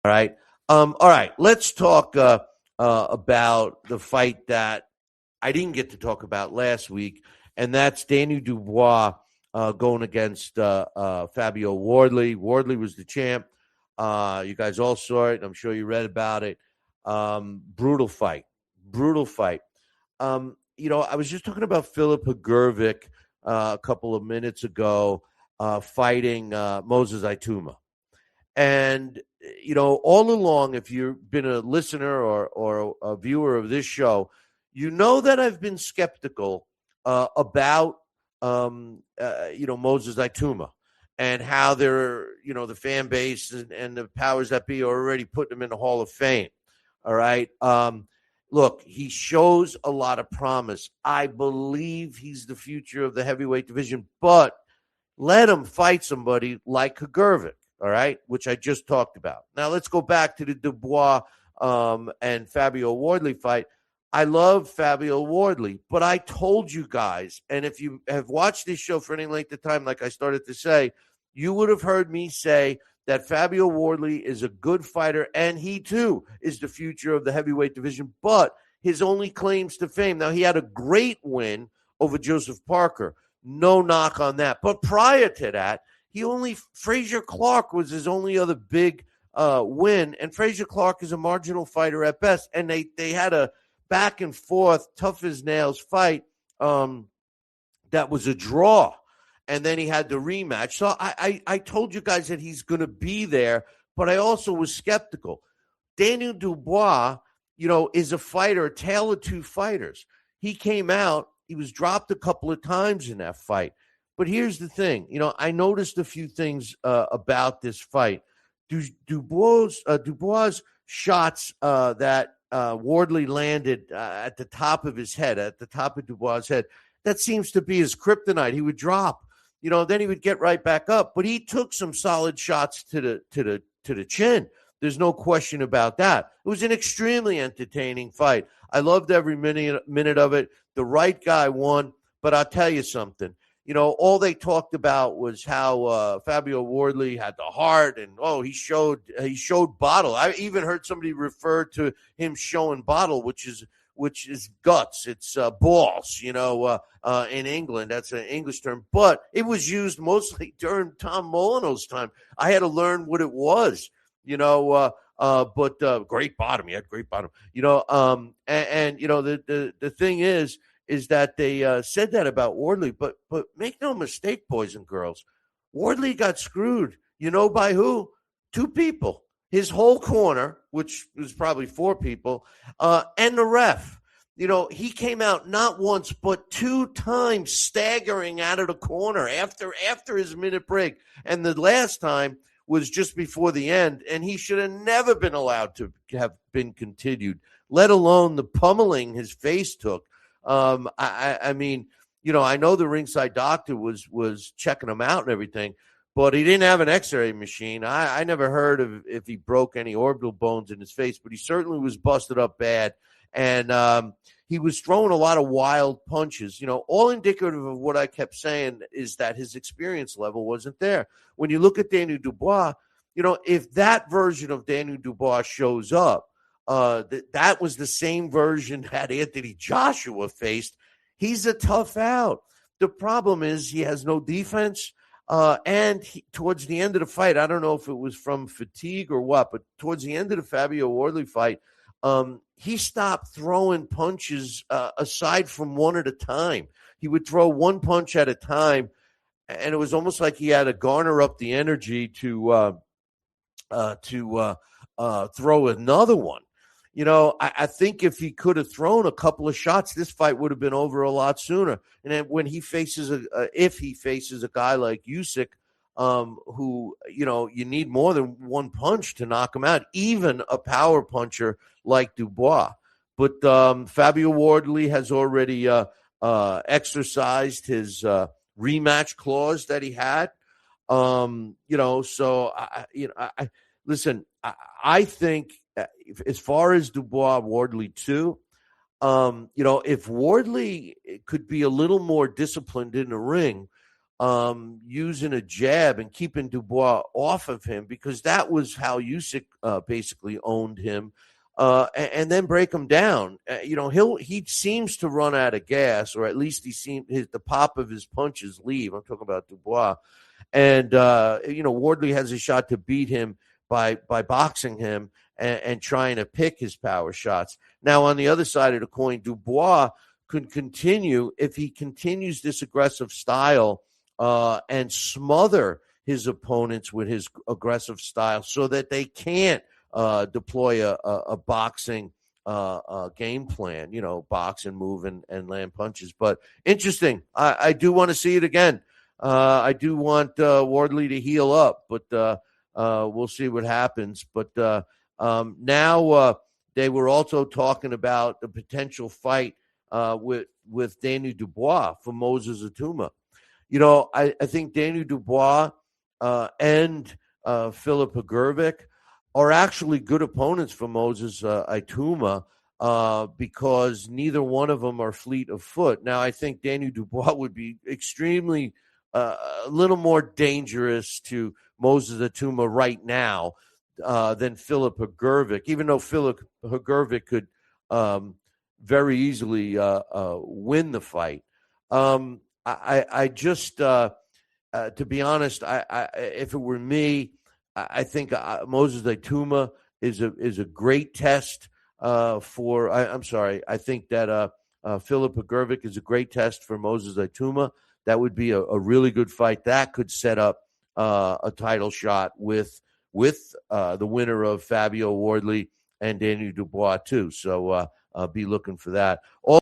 All right. All right. Let's talk about the fight that I didn't get to talk about last week, and that's Daniel Dubois going against Fabio Wardley. Wardley was the champ. You guys all saw it. I'm sure you read about it. Brutal fight. Brutal fight. I was just talking about Philip Hagurvik a couple of minutes ago fighting Moses Ituma. And, all along, if you've been a listener or a viewer of this show, you know that I've been skeptical about, Moses Ituma and how they're, the fan base and the powers that be are already putting him in the Hall of Fame. All right. Look, he shows a lot of promise. I believe he's the future of the heavyweight division, but let him fight somebody like Hagurvik. All right, which I just talked about. Now let's go back to the Dubois and Fabio Wardley fight. I love Fabio Wardley, but I told you guys, and if you have watched this show for any length of time, like I started to say, you would have heard me say that Fabio Wardley is a good fighter, and he too is the future of the heavyweight division, but his only claims to fame. Now, he had a great win over Joseph Parker. No knock on that. But prior to that, Frazier Clark was his only other big win, and Frazier Clark is a marginal fighter at best. And they had a back and forth, tough as nails fight that was a draw, and then he had the rematch. So I told you guys that he's going to be there, but I also was skeptical. Daniel Dubois, is a fighter, a tale of two fighters. He came out, he was dropped a couple of times in that fight. But here's the thing, I noticed a few things about this fight. Dubois' shots that Wardley landed at the top of his head, at the top of Dubois' head, that seems to be his kryptonite. He would drop, then he would get right back up. But he took some solid shots to the chin. There's no question about that. It was an extremely entertaining fight. I loved every minute of it. The right guy won. But I'll tell you something. All they talked about was how Fabio Wardley had the heart, and he showed bottle. I even heard somebody refer to him showing bottle, which is guts. It's balls. In England, that's an English term, but it was used mostly during Tom Molyneux's time. I had to learn what it was. But great bottom. He had great bottom. The thing is that they said that about Wardley, but make no mistake, boys and girls, Wardley got screwed. You know by who? Two people. His whole corner, which was probably four people, and the ref. He came out not once but two times staggering out of the corner after his minute break. And the last time was just before the end, and he should have never been allowed to have been continued, let alone the pummeling his face took. I mean, I know the ringside doctor was checking him out and everything, but he didn't have an x-ray machine. I never heard of if he broke any orbital bones in his face, but he certainly was busted up bad. And he was throwing a lot of wild punches, all indicative of what I kept saying is that his experience level wasn't there. When you look at Daniel Dubois, if that version of Daniel Dubois shows up, that was the same version that Anthony Joshua faced. He's a tough out. The problem is he has no defense. And towards the end of the fight, I don't know if it was from fatigue or what, but towards the end of the Fabio Wardley fight, he stopped throwing punches aside from one at a time. He would throw one punch at a time, and it was almost like he had to garner up the energy to throw another one. I think if he could have thrown a couple of shots, this fight would have been over a lot sooner. And then when he faces if he faces a guy like Usyk, who, you need more than one punch to knock him out, even a power puncher like Dubois. But Fabio Wardley has already exercised his rematch clause that he had. So listen, I think as far as Dubois-Wardley too, if Wardley could be a little more disciplined in the ring, using a jab and keeping Dubois off of him, because that was how Usyk basically owned him, and then break him down. He seems to run out of gas, or at least the pop of his punches leave. I'm talking about Dubois, and Wardley has a shot to beat him by boxing him and trying to pick his power shots. Now, on the other side of the coin, Dubois could continue, if he continues this aggressive style, and smother his opponents with his aggressive style, so that they can't deploy a boxing game plan, box and move and land punches. But interesting. I do want to see it again. I do want Wardley to heal up, but we'll see what happens. But now they were also talking about the potential fight with Daniel Dubois for Moses Atuma. I think Daniel Dubois and Filip Hrgovic are actually good opponents for Moses Atuma, because neither one of them are fleet of foot. Now, I think Daniel Dubois would be extremely a little more dangerous to Moses Atuma right now than Filip Hrgovic, even though Filip Hrgovic could very easily win the fight. I just, to be honest, if it were me, I think Moses Atuma is a great test for. I'm sorry. I think that Filip Hrgovic is a great test for Moses Atuma. That would be a really good fight. That could set up a title shot with the winner of Fabio Wardley and Daniel Dubois too. So be looking for that.